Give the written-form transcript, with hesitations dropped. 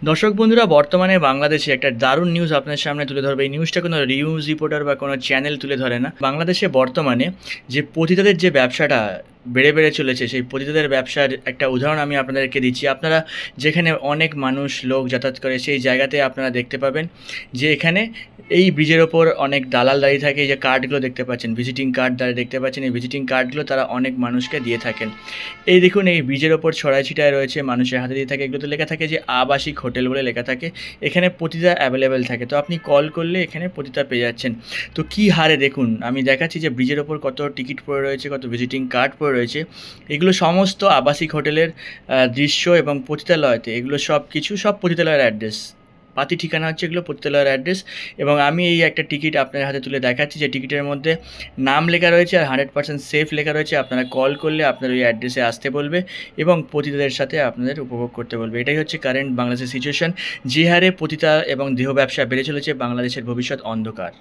দর্শক বন্ধুরা, বর্তমানে বাংলাদেশে একটা দারুণ নিউজ আপনার সামনে তুলে ধরবে। এই নিউজটা কোনো নিউজ রিপোর্টার বা কোনো চ্যানেল তুলে ধরে না। বাংলাদেশে বর্তমানে যে পতিতাদের যে ব্যবসাটা বেড়ে বেড়ে চলেছে, সেই পতিতাদের ব্যবসার একটা উদাহরণ আমি আপনাদেরকে দিচ্ছি। আপনারা যেখানে অনেক মানুষ লোক যাতায়াত করে সেই জায়গাতে আপনারা দেখতে পাবেন যে এখানে এই ব্রিজের ওপর অনেক দালাল দাঁড়িয়ে থাকে। এই যে কার্ডগুলো দেখতে পাচ্ছেন, ভিজিটিং কার্ড দ্বারা দেখতে পাচ্ছেন, এই ভিজিটিং কার্ডগুলো তারা অনেক মানুষকে দিয়ে থাকেন। এই দেখুন, এই ব্রিজের ওপর ছড়াই ছিটায় রয়েছে, মানুষের হাতে দিয়ে থাকে। এগুলোতে লেখা থাকে যে আবাসিক হোটেল বলে লেখা থাকে। এখানে পতিতা অ্যাভেলেবেল থাকে, তো আপনি কল করলে এখানে পতিতা পেয়ে যাচ্ছেন। তো কী হারে দেখুন, আমি দেখাচ্ছি যে ব্রিজের ওপর কত টিকিট পড়ে রয়েছে, কত ভিজিটিং কার্ড পড়ে রয়েছে। এগুলো সমস্ত আবাসিক হোটেলের দৃশ্য এবং পতিতালয়তে এগুলো সব পতিতালয়ের অ্যাড্রেস, পাতি ঠিকানা হচ্ছে এগুলো পতিতালয়ের অ্যাড্রেস। এবং আমি এই একটা টিকিট আপনার হাতে তুলে দেখাচ্ছি, যে টিকিটের মধ্যে নাম লেখা রয়েছে আর 100% সেফ লেখা রয়েছে। আপনারা কল করলে আপনার ওই অ্যাড্রেসে আসতে বলবে এবং পতিতাদের সাথে আপনাদের উপভোগ করতে বলবে। এটাই হচ্ছে কারেন্ট বাংলাদেশের সিচুয়েশন। যে হারে পতিতা এবং দেহ ব্যবসা বেড়ে চলেছে, বাংলাদেশের ভবিষ্যৎ অন্ধকার।